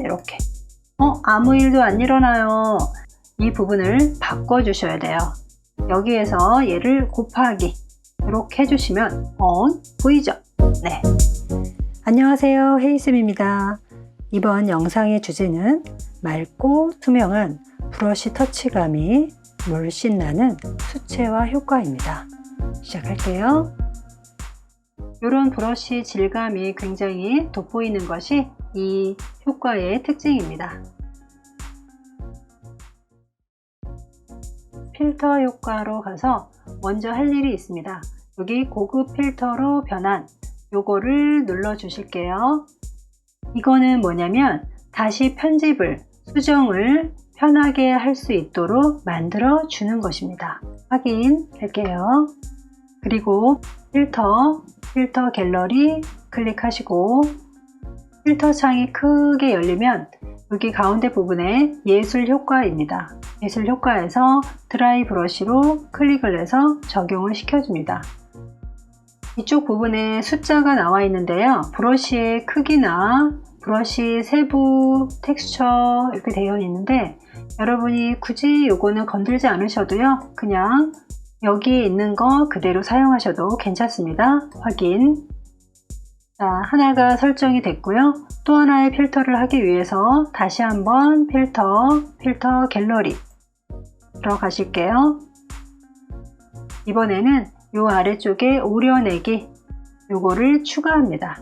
이렇게 아무 일도 안 일어나요. 이 부분을 바꿔 주셔야 돼요. 여기에서 얘를 곱하기 이렇게 해주시면 보이죠? 네. 안녕하세요, 헤이쌤입니다. 이번 영상의 주제는 맑고 투명한 브러쉬 터치감이 물씬 나는 수채화 효과입니다. 시작할게요. 이런 브러쉬 질감이 굉장히 돋보이는 것이 이 효과의 특징입니다. 필터 효과로 가서 먼저 할 일이 있습니다. 여기 고급 필터로 변한 요거를 눌러 주실게요. 이거는 뭐냐면 다시 편집을, 수정을 편하게 할 수 있도록 만들어 주는 것입니다. 확인할게요. 그리고 필터 갤러리 클릭하시고 필터 창이 크게 열리면 여기 가운데 부분에 예술 효과입니다. 예술 효과에서 드라이 브러쉬로 클릭을 해서 적용을 시켜줍니다. 이쪽 부분에 숫자가 나와 있는데요. 브러쉬의 크기나 브러쉬 세부, 텍스처 이렇게 되어 있는데 여러분이 굳이 요거는 건들지 않으셔도요. 그냥 여기에 있는 거 그대로 사용하셔도 괜찮습니다. 확인. 자, 하나가 설정이 됐고요. 또 하나의 필터를 하기 위해서 다시 한번 필터 갤러리 들어가실게요. 이번에는 요 아래쪽에 오려내기 요거를 추가합니다.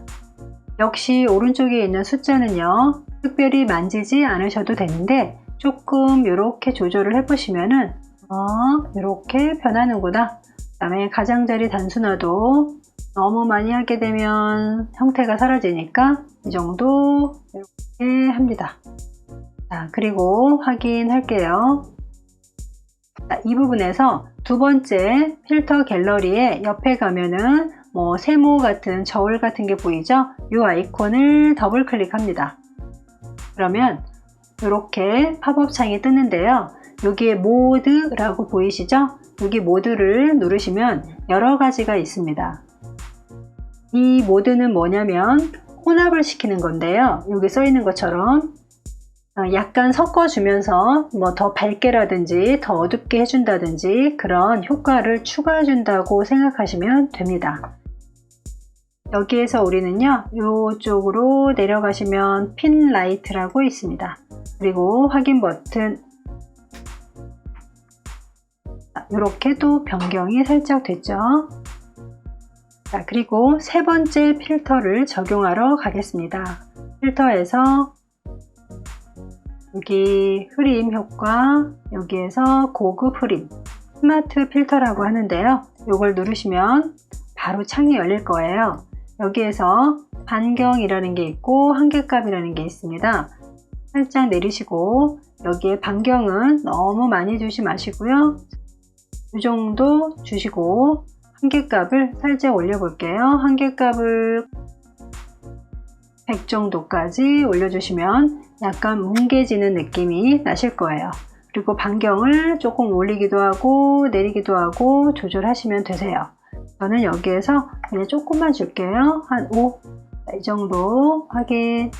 역시 오른쪽에 있는 숫자는요 특별히 만지지 않으셔도 되는데 조금 이렇게 조절을 해 보시면은 이렇게 변하는구나. 그 다음에 가장자리 단순화도 너무 많이 하게 되면 형태가 사라지니까 이 정도 이렇게 합니다. 자, 그리고 확인할게요. 자, 이 부분에서 두 번째 필터 갤러리에 옆에 가면은 뭐 세모 같은 저울 같은 게 보이죠? 이 아이콘을 더블 클릭합니다. 그러면 이렇게 팝업 창이 뜨는데요. 여기에 모드라고 보이시죠? 여기 모드를 누르시면 여러 가지가 있습니다. 이 모드는 뭐냐면 혼합을 시키는 건데요. 여기 써 있는 것처럼 약간 섞어주면서 뭐 더 밝게라든지 더 어둡게 해준다든지 그런 효과를 추가해 준다고 생각하시면 됩니다. 여기에서 우리는요 이쪽으로 내려가시면 핀 라이트라고 있습니다. 그리고 확인 버튼 이렇게 또 변경이 살짝 됐죠. 자, 그리고 세 번째 필터를 적용하러 가겠습니다. 필터에서 여기 흐림 효과, 여기에서 고급 흐림, 스마트 필터라고 하는데요. 이걸 누르시면 바로 창이 열릴 거예요. 여기에서 반경이라는 게 있고 한계값이라는 게 있습니다. 살짝 내리시고 여기에 반경은 너무 많이 주지 마시고요. 이 정도 주시고 한계값을 살짝 올려 볼게요. 한계값을 100 정도까지 올려주시면 약간 뭉개지는 느낌이 나실 거예요. 그리고 반경을 조금 올리기도 하고 내리기도 하고 조절하시면 되세요. 저는 여기에서 그냥 조금만 줄게요. 한 5, 이 정도 확인.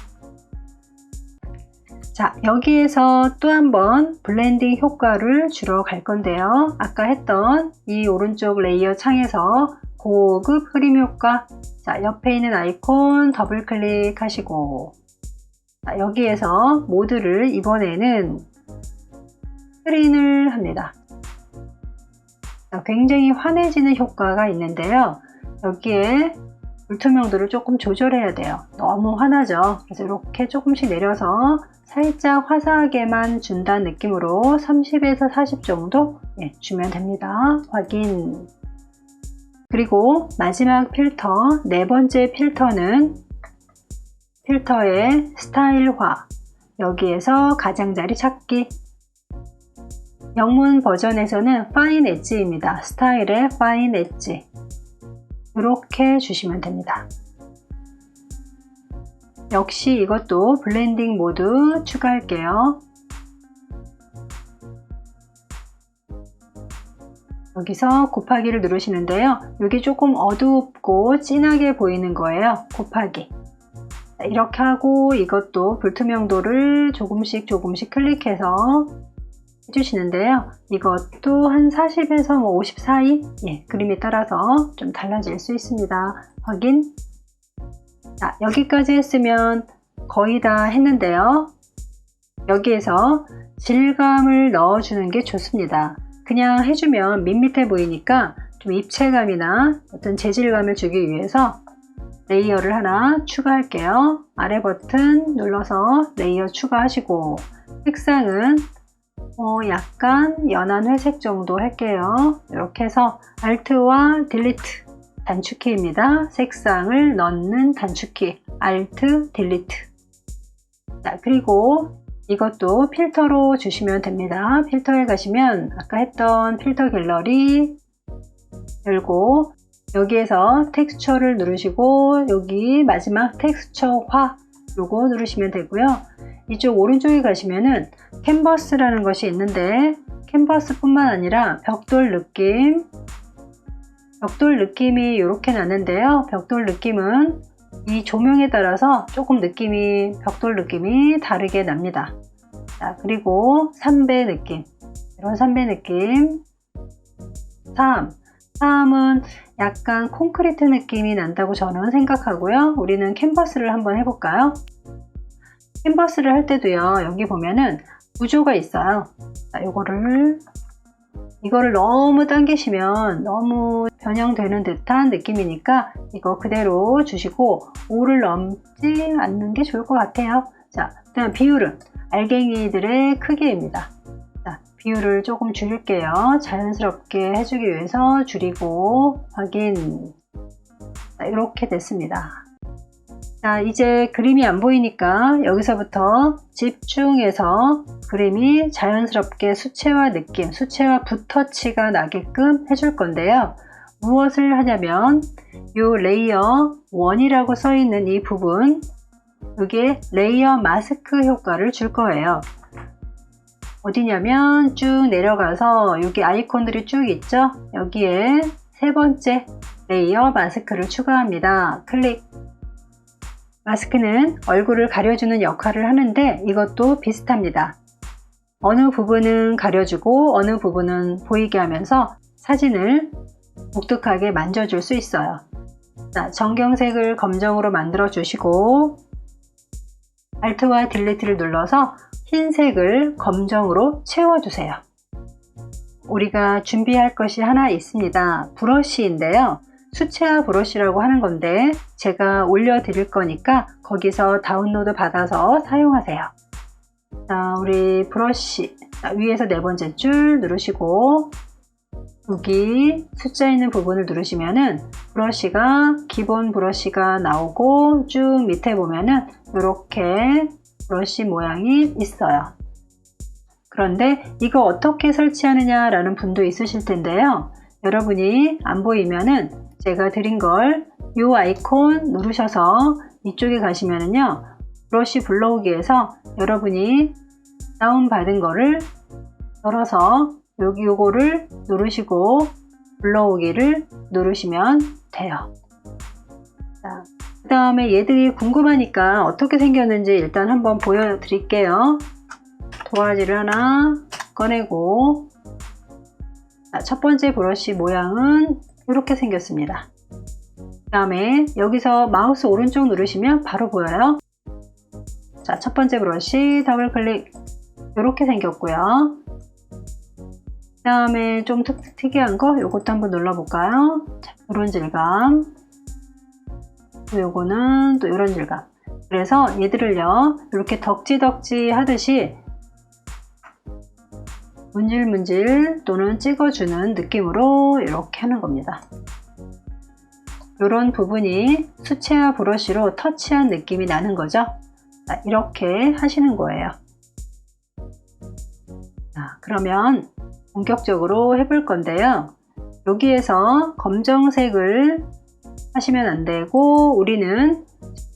자, 여기에서 또 한번 블렌딩 효과를 주러 갈 건데요. 아까 했던 이 오른쪽 레이어 창에서 고급 흐림 효과, 자, 옆에 있는 아이콘 더블 클릭하시고 자, 여기에서 모드를 이번에는 스크린을 합니다. 자, 굉장히 환해지는 효과가 있는데요. 여기에 불투명도를 조금 조절해야 돼요. 너무 환하죠. 그래서 이렇게 조금씩 내려서 살짝 화사하게만 준다는 느낌으로 30에서 40 정도 주면 됩니다. 확인. 그리고 마지막 필터, 네 번째 필터는 필터의 스타일화, 여기에서 가장자리 찾기. 영문 버전에서는 파인 엣지입니다. 스타일의 파인 엣지 이렇게 주시면 됩니다. 역시 이것도 블렌딩 모드 추가할게요. 여기서 곱하기를 누르시는데요. 여기 조금 어둡고 진하게 보이는 거예요. 곱하기. 자, 이렇게 하고 이것도 불투명도를 조금씩 클릭해서 해주시는데요. 이것도 한 40에서 50 사이, 그림에 따라서 좀 달라질 수 있습니다. 확인. 자, 여기까지 했으면 거의 다 했는데요. 여기에서 질감을 넣어주는 게 좋습니다. 그냥 해주면 밋밋해 보이니까 좀 입체감이나 어떤 재질감을 주기 위해서 레이어를 하나 추가할게요. 아래 버튼 눌러서 레이어 추가하시고, 색상은 약간 연한 회색 정도 할게요. 이렇게 해서 Alt와 Delete 단축키입니다. 색상을 넣는 단축키 Alt, Delete. 자, 그리고 이것도 필터로 주시면 됩니다. 필터에 가시면 아까 했던 필터 갤러리 열고, 여기에서 텍스처를 누르시고 여기 마지막 텍스처화 요거 누르시면 되고요. 이쪽 오른쪽에 가시면은 캔버스라는 것이 있는데, 캔버스 뿐만 아니라 벽돌 느낌이 이렇게 나는데요. 벽돌 느낌은 이 조명에 따라서 조금 벽돌 느낌이 다르게 납니다. 자, 그리고 3배 느낌, 이런 3배 느낌. 3은 약간 콘크리트 느낌이 난다고 저는 생각하고요. 우리는 캔버스를 한번 해볼까요? 캔버스를 할 때도요, 여기 보면은 구조가 있어요. 자, 이거를 너무 당기시면 너무 변형되는 듯한 느낌이니까 이거 그대로 주시고 5를 넘지 않는 게 좋을 것 같아요. 자, 그다음 비율은 알갱이들의 크기입니다. 자, 비율을 조금 줄일게요. 자연스럽게 해주기 위해서 줄이고, 확인. 자, 이렇게 됐습니다. 자, 이제 그림이 안 보이니까 여기서부터 집중해서 그림이 자연스럽게 수채화 느낌, 수채화 붓터치가 나게끔 해줄 건데요. 무엇을 하냐면 이 레이어 1이라고 써 있는 이 부분, 이게 레이어 마스크 효과를 줄 거예요. 어디냐면 쭉 내려가서 여기 아이콘들이 쭉 있죠? 여기에 세 번째 레이어 마스크를 추가합니다. 클릭. 마스크는 얼굴을 가려주는 역할을 하는데 이것도 비슷합니다. 어느 부분은 가려주고 어느 부분은 보이게 하면서 사진을 독특하게 만져줄 수 있어요. 자, 정경색을 검정으로 만들어 주시고 Alt와 Delete를 눌러서 흰색을 검정으로 채워주세요. 우리가 준비할 것이 하나 있습니다. 브러쉬인데요. 수채화 브러쉬라고 하는 건데 제가 올려드릴 거니까 거기서 다운로드 받아서 사용하세요. 자, 우리 브러쉬, 자, 위에서 네 번째 줄 누르시고 여기 숫자 있는 부분을 누르시면은 기본 브러쉬가 나오고 쭉 밑에 보면은 이렇게 브러쉬 모양이 있어요. 그런데 이거 어떻게 설치하느냐 라는 분도 있으실 텐데요. 여러분이 안 보이면은 제가 드린 걸 이 아이콘 누르셔서 이쪽에 가시면은요, 브러쉬 불러오기에서 여러분이 다운받은 거를 열어서 여기 요거를 누르시고 불러오기를 누르시면 돼요. 자, 그 다음에 얘들이 궁금하니까 어떻게 생겼는지 일단 한번 보여드릴게요. 도화지를 하나 꺼내고, 자, 첫 번째 브러쉬 모양은 이렇게 생겼습니다. 그 다음에 여기서 마우스 오른쪽 누르시면 바로 보여요. 자, 첫 번째 브러쉬 더블 클릭, 이렇게 생겼고요. 그 다음에 좀 특이한 거 요것도 한번 눌러볼까요? 자, 이런 질감, 요거는 또 이런 질감. 그래서 얘들을요 이렇게 덕지덕지 하듯이 문질문질 또는 찍어주는 느낌으로 이렇게 하는 겁니다. 이런 부분이 수채화 브러쉬로 터치한 느낌이 나는 거죠. 자, 이렇게 하시는 거예요. 자, 그러면 본격적으로 해볼 건데요. 여기에서 검정색을 하시면 안 되고 우리는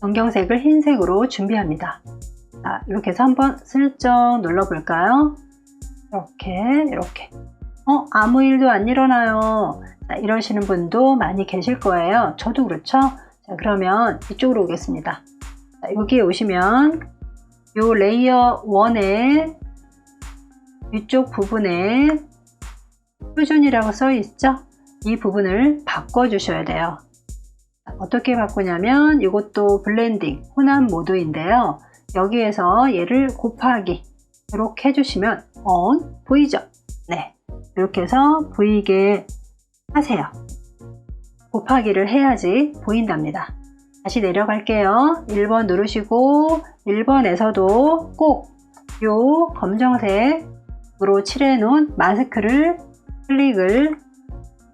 정경색을 흰색으로 준비합니다. 자, 이렇게 해서 한번 슬쩍 눌러볼까요? 이렇게 아무 일도 안 일어나요. 자, 이러시는 분도 많이 계실 거예요. 저도 그렇죠. 자, 그러면 이쪽으로 오겠습니다. 자, 여기에 오시면 요 레이어 1의 위쪽 부분에 표준이라고 써 있죠? 이 부분을 바꿔 주셔야 돼요. 어떻게 바꾸냐면 이것도 블렌딩 혼합 모드인데요. 여기에서 얘를 곱하기 이렇게 해주시면 보이죠? 네, 이렇게 해서 보이게 하세요. 곱하기를 해야지 보인답니다. 다시 내려갈게요. 1번 누르시고 1번에서도 꼭 요 검정색으로 칠해 놓은 마스크를 클릭을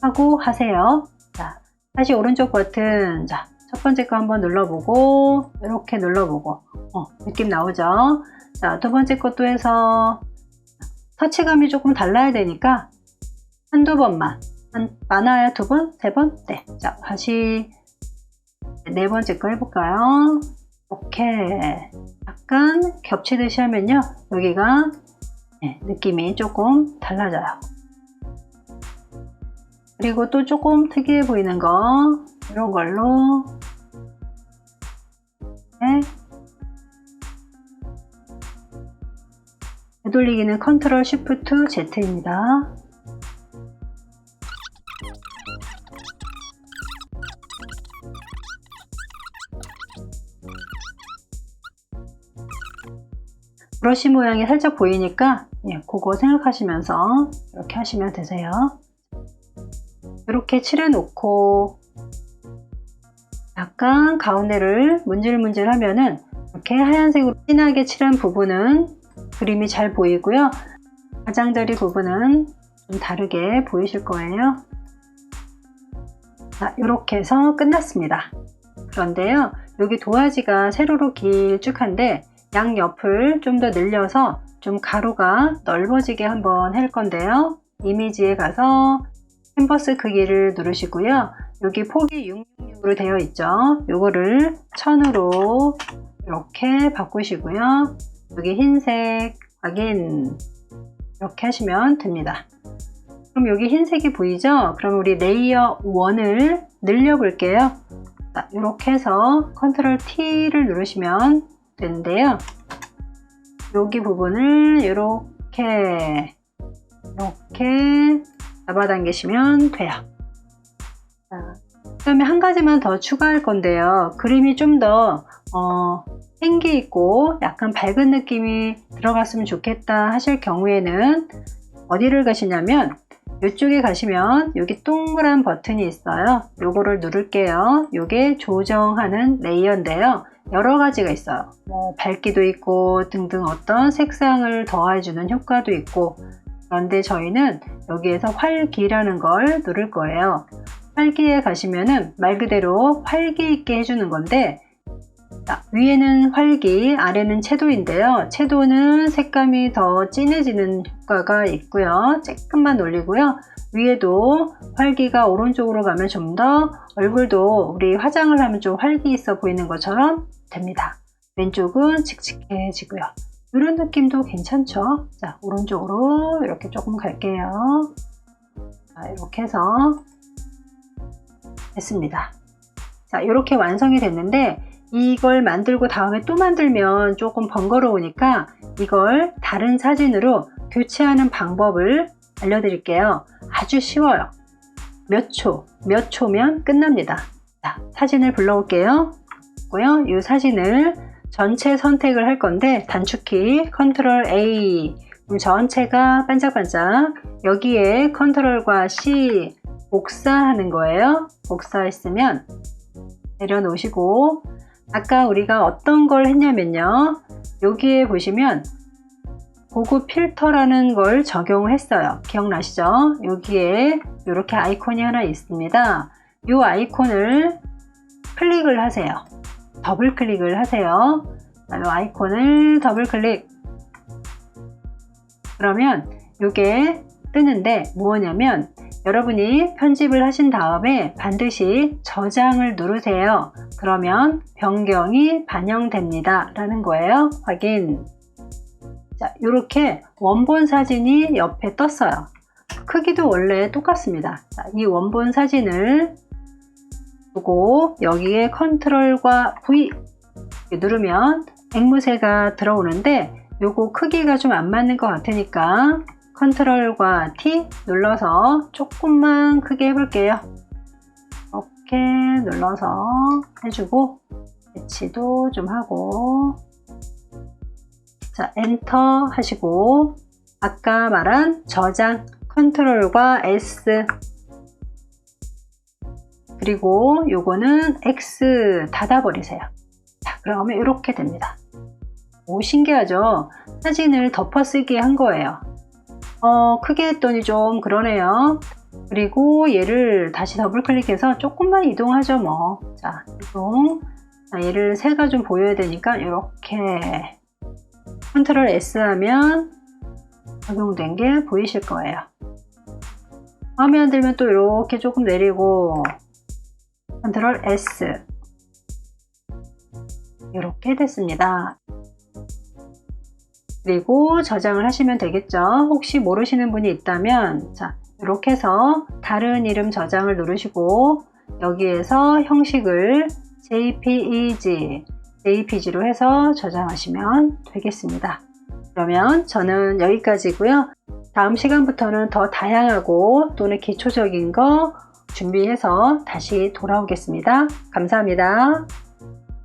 하고 하세요. 자, 다시 오른쪽 버튼, 자, 첫 번째 거 한번 눌러보고 이렇게 눌러보고 느낌 나오죠? 자, 두 번째 것도 해서 터치감이 조금 달라야 되니까 한두 번만, 많아야 두 번, 세 번? 네. 자, 다시 네 번째 거 해볼까요? 이렇게 약간 겹치듯이 하면요, 여기가 느낌이 조금 달라져요. 그리고 또 조금 특이해 보이는 거 이런 걸로 되돌리기는 컨트롤 쉬프트 Z입니다. 브러쉬 모양이 살짝 보이니까 그거 생각하시면서 이렇게 하시면 되세요. 이렇게 칠해 놓고 약간 가운데를 문질문질 하면은 이렇게 하얀색으로 진하게 칠한 부분은 그림이 잘 보이고요. 가장자리 부분은 좀 다르게 보이실 거예요. 자, 이렇게 해서 끝났습니다. 그런데요, 여기 도화지가 세로로 길쭉한데 양옆을 좀 더 늘려서 좀 가로가 넓어지게 한번 할 건데요. 이미지에 가서 캔버스 크기를 누르시고요. 여기 폭이 666으로 되어 있죠. 요거를 1000으로 이렇게 바꾸시고요. 여기 흰색 확인 이렇게 하시면 됩니다. 그럼 여기 흰색이 보이죠? 그럼 우리 레이어 1을 늘려 볼게요. 자, 이렇게 해서 컨트롤 T를 누르시면 되는데요. 여기 부분을 이렇게 잡아당기시면 돼요. 그 다음에 한 가지만 더 추가할 건데요. 그림이 좀 더 생기 있고 약간 밝은 느낌이 들어갔으면 좋겠다 하실 경우에는 어디를 가시냐면 이쪽에 가시면 여기 동그란 버튼이 있어요. 요거를 누를게요. 요게 조정하는 레이어인데요. 여러 가지가 있어요. 뭐 밝기도 있고 등등 어떤 색상을 더해주는 효과도 있고, 그런데 저희는 여기에서 활기라는 걸 누를 거예요. 활기에 가시면은 말 그대로 활기 있게 해주는 건데, 자, 위에는 활기, 아래는 채도인데요. 채도는 색감이 더 진해지는 효과가 있고요. 조금만 올리고요. 위에도 활기가 오른쪽으로 가면 좀 더 얼굴도 우리 화장을 하면 좀 활기 있어 보이는 것처럼 됩니다. 왼쪽은 칙칙해지고요. 이런 느낌도 괜찮죠? 자, 오른쪽으로 이렇게 조금 갈게요. 자, 이렇게 해서 됐습니다. 자, 이렇게 완성이 됐는데, 이걸 만들고 다음에 또 만들면 조금 번거로우니까 이걸 다른 사진으로 교체하는 방법을 알려드릴게요. 아주 쉬워요. 몇 초면 끝납니다. 자, 사진을 불러올게요. 이 사진을 전체 선택을 할 건데 단축키 컨트롤 A, 전체가 반짝반짝, 여기에 컨트롤과 C 복사하는 거예요. 복사했으면 내려놓으시고, 아까 우리가 어떤 걸 했냐면요, 여기에 보시면 고급 필터라는 걸 적용했어요. 기억나시죠? 여기에 이렇게 아이콘이 하나 있습니다. 이 아이콘을 클릭을 하세요. 더블 클릭을 하세요. 이 아이콘을 더블 클릭. 그러면 이게 뜨는데 뭐냐면, 여러분이 편집을 하신 다음에 반드시 저장을 누르세요. 그러면 변경이 반영됩니다 라는 거예요. 확인. 자, 이렇게 원본 사진이 옆에 떴어요. 크기도 원래 똑같습니다. 자, 이 원본 사진을 두고 여기에 컨트롤과 V 누르면 앵무새가 들어오는데 요거 크기가 좀 안 맞는 것 같으니까 컨트롤과 T 눌러서 조금만 크게 해볼게요. 이렇게 눌러서 해주고 배치도 좀 하고, 자, 엔터 하시고 아까 말한 저장 컨트롤과 S, 그리고 요거는 X 닫아버리세요. 자, 그러면 이렇게 됩니다. 오, 신기하죠? 사진을 덮어쓰기 한 거예요. 크게 했더니 좀 그러네요. 그리고 얘를 다시 더블 클릭해서 조금만 이동하죠 뭐. 자, 이동. 자, 얘를 새가 좀 보여야 되니까 이렇게 컨트롤 S 하면 적용된 게 보이실 거예요. 마음에 안 들면 또 이렇게 조금 내리고 컨트롤 S, 이렇게 됐습니다. 그리고 저장을 하시면 되겠죠. 혹시 모르시는 분이 있다면, 자, 이렇게 해서 다른 이름 저장을 누르시고 여기에서 형식을 JPEG로 해서 저장하시면 되겠습니다. 그러면 저는 여기까지고요. 다음 시간부터는 더 다양하고 또는 기초적인 거 준비해서 다시 돌아오겠습니다. 감사합니다.